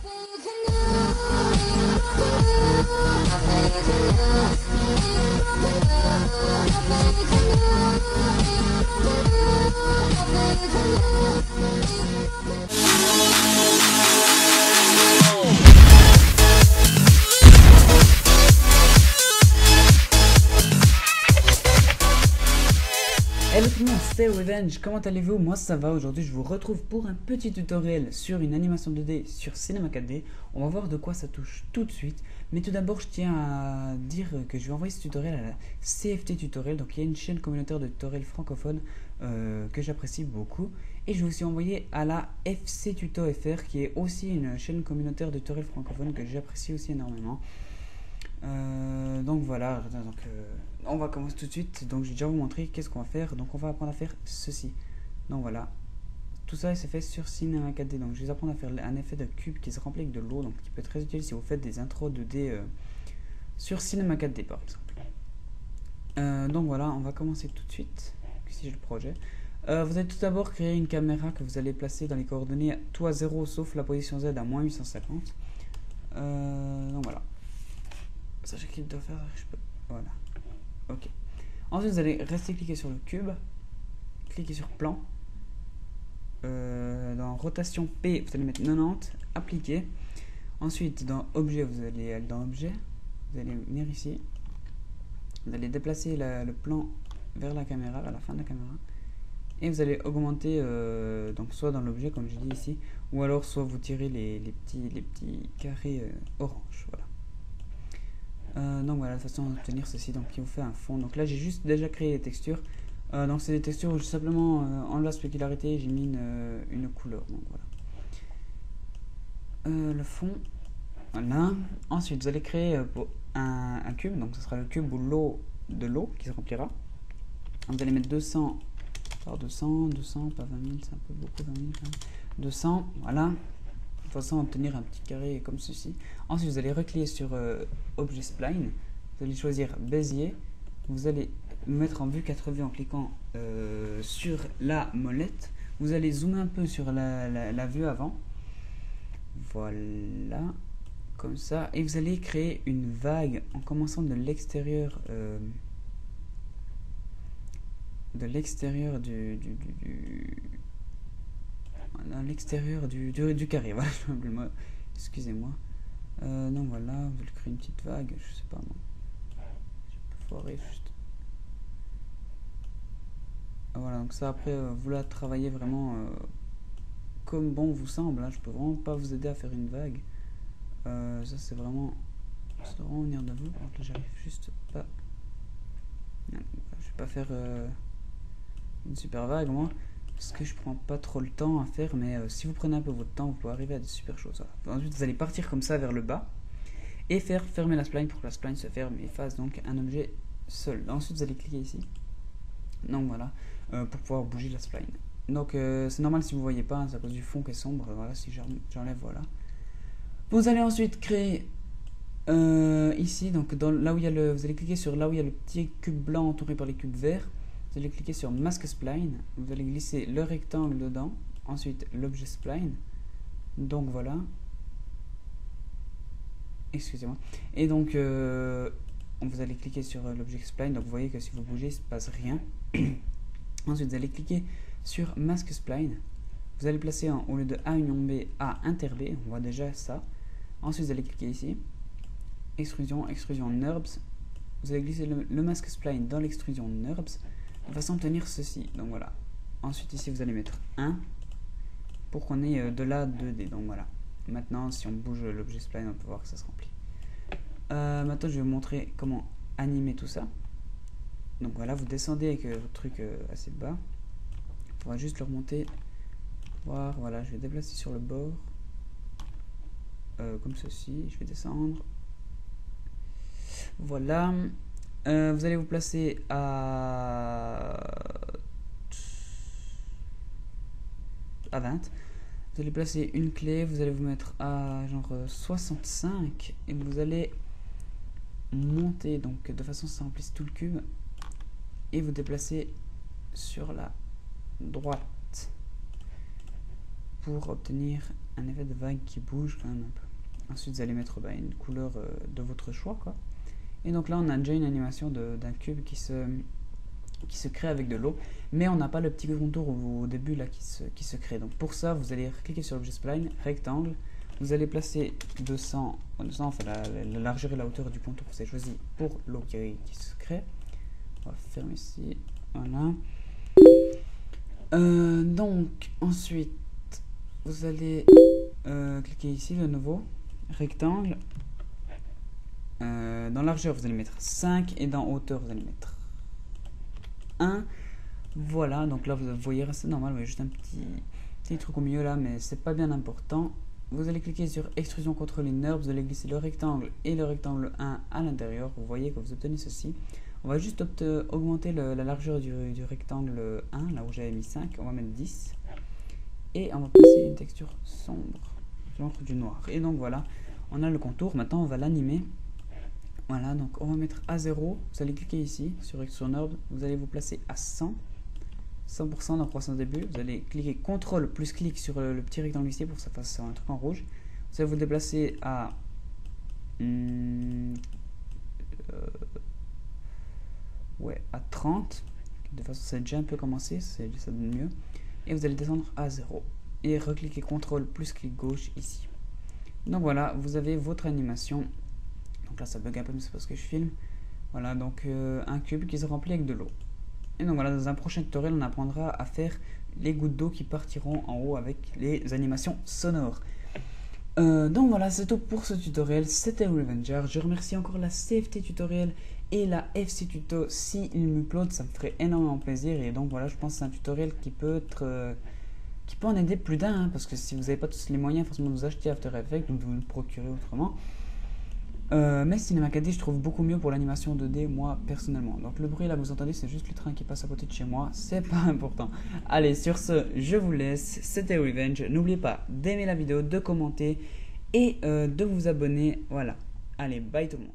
Hello tout le monde, c'est Revenge, comment allez-vous? Moi ça va, aujourd'hui je vous retrouve pour un petit tutoriel sur une animation 2D sur Cinema 4D. On va voir de quoi ça touche tout de suite, mais tout d'abord je tiens à dire que je vais envoyer ce tutoriel à la CFT Tutorial, donc il y a une chaîne communautaire de tutoriels francophones que j'apprécie beaucoup. Et je vais aussi envoyer à la FC Tuto FR qui est aussi une chaîne communautaire de tutoriels francophones que j'apprécie aussi énormément. Donc voilà, on va commencer tout de suite. Donc j'ai déjà vous montré qu'est-ce qu'on va faire. Donc on va apprendre à faire ceci. Donc voilà, tout ça c'est fait sur Cinema 4D. Donc je vais apprendre à faire un effet de cube qui se remplit avec de l'eau, donc qui peut être très utile si vous faites des intros 2D sur Cinema 4D par exemple. Donc voilà, on va commencer tout de suite. Si j'ai le projet, vous allez tout d'abord créer une caméra que vous allez placer dans les coordonnées tout à 0 sauf la position Z à moins 850. Donc voilà. Sachez qu'il doit faire, je peux, voilà, ok. Ensuite vous allez rester cliquer sur le cube, cliquer sur plan, dans rotation P vous allez mettre 90, appliquer. Ensuite dans objet vous allez aller dans objet, vous allez venir ici, vous allez déplacer le plan vers la caméra, vers la fin de la caméra, et vous allez augmenter donc soit dans l'objet comme je dis ici, ou alors soit vous tirez les petits carrés orange, voilà. Donc voilà la façon d'obtenir ceci. Donc il vous fait un fond. Donc là j'ai juste déjà créé les textures. Donc c'est des textures où je simplement enlève la spécularité et j'ai mis une couleur. Donc voilà. Le fond. Voilà. Ensuite vous allez créer un cube. Donc ce sera le cube où l'eau qui se remplira. Vous allez mettre 200 par 200, pas 20 000, c'est un peu beaucoup, 20 000 quand même. 200, voilà. De toute façon obtenir un petit carré comme ceci. Ensuite vous allez recliquer sur objet spline, vous allez choisir Bézier, vous allez mettre en vue 4 vues en cliquant sur la molette, vous allez zoomer un peu sur la vue avant, voilà, comme ça, et vous allez créer une vague en commençant de l'extérieur à l'extérieur du carré, voilà, excusez-moi. Donc voilà, vous allez créer une petite vague, je sais pas moi, je peux foirer juste. Voilà, donc ça après vous la travaillez vraiment comme bon vous semble, hein. Je peux vraiment pas vous aider à faire une vague, ça c'est vraiment, ça doit vraiment venir de vous. Donc là j'arrive juste pas, non, je vais pas faire une super vague moi, parce que je prends pas trop le temps à faire, mais si vous prenez un peu votre temps, vous pouvez arriver à des super choses. Voilà. Ensuite, vous allez partir comme ça vers le bas et faire fermer la spline pour que la spline se ferme et fasse donc un objet seul. Ensuite, vous allez cliquer ici. Donc voilà, pour pouvoir bouger la spline. Donc c'est normal si vous voyez pas, hein, c'est à cause du fond qui est sombre. Voilà, si j'enlève, voilà. Vous allez ensuite créer ici, donc là où il y a vous allez cliquer sur là où il y a le petit cube blanc entouré par les cubes verts. Vous allez cliquer sur Mask Spline, vous allez glisser le rectangle dedans, ensuite l'objet spline, donc voilà, excusez-moi, et donc vous allez cliquer sur l'objet spline, donc vous voyez que si vous bougez il ne se passe rien. Ensuite vous allez cliquer sur Mask Spline, vous allez placer au lieu de A union B, A inter B, on voit déjà ça. Ensuite vous allez cliquer ici, extrusion NURBS, vous allez glisser le Mask Spline dans l'extrusion NURBS, de façon à obtenir ceci. Donc voilà. Ensuite ici vous allez mettre 1 pour qu'on ait de la 2D. Donc voilà. Maintenant si on bouge l'objet spline, on peut voir que ça se remplit. Maintenant je vais vous montrer comment animer tout ça. Donc voilà, vous descendez avec votre truc assez bas. On va juste le remonter. Voilà, je vais déplacer sur le bord. Comme ceci. Je vais descendre. Voilà. Vous allez vous placer à 20. Vous allez placer une clé, vous allez vous mettre à genre 65 et vous allez monter donc de façon à ce que ça remplisse tout le cube et vous déplacer sur la droite. pour obtenir un effet de vague qui bouge quand même un peu. Ensuite vous allez mettre une couleur de votre choix quoi. Et donc là on a déjà une animation d'un cube qui se crée avec de l'eau, mais on n'a pas le petit contour au début là qui se crée. Donc pour ça vous allez cliquer sur l'objet spline, rectangle, vous allez placer 200, enfin la largeur et la hauteur du contour vous avez choisi pour l'eau qui se crée. On va fermer ici, voilà. Donc ensuite vous allez cliquer ici de nouveau, rectangle, dans largeur vous allez mettre 5 et dans hauteur vous allez mettre 1. Voilà, donc là vous voyez c'est normal, vous voyez juste un petit truc au milieu là, mais c'est pas bien important. Vous allez cliquer sur extrusion contre linéaire, vous allez glisser le rectangle et le rectangle 1 à l'intérieur, vous voyez que vous obtenez ceci. On va juste augmenter la largeur du rectangle 1, là où j'avais mis 5, on va mettre 10. Et on va passer une texture sombre, genre du noir. Et donc voilà, on a le contour, maintenant on va l'animer. Voilà, donc on va mettre à 0, vous allez cliquer ici sur Extrusion Node, vous allez vous placer à 100% dans croissance début, vous allez cliquer CTRL plus clic sur le petit rectangle ici pour que ça fasse un truc en rouge. Vous allez vous déplacer à à 30, de toute façon c'est déjà un peu commencé, ça donne mieux. Et vous allez descendre à 0 et recliquer CTRL plus clic gauche ici. Donc voilà, vous avez votre animation. Donc là ça bug un peu mais c'est parce que je filme. Voilà, donc un cube qui se remplit avec de l'eau. Et donc voilà, dans un prochain tutoriel on apprendra à faire les gouttes d'eau qui partiront en haut avec les animations sonores. Donc voilà, c'est tout pour ce tutoriel, c'était Revenger. Je remercie encore la CFT Tutoriel et la FC Tuto si ils m'uploadent, ça me ferait énormément plaisir. Et donc voilà, je pense que c'est un tutoriel qui peut en aider plus d'un, hein, parce que si vous n'avez pas tous les moyens forcément de vous acheter After Effects, donc de vous le procurer autrement. Mais Cinema 4D je trouve beaucoup mieux pour l'animation 2D moi personnellement. Donc le bruit là vous entendez c'est juste le train qui passe à côté de chez moi, c'est pas important. Allez sur ce je vous laisse, c'était Revenge, n'oubliez pas d'aimer la vidéo, de commenter et de vous abonner, voilà. Allez bye tout le monde.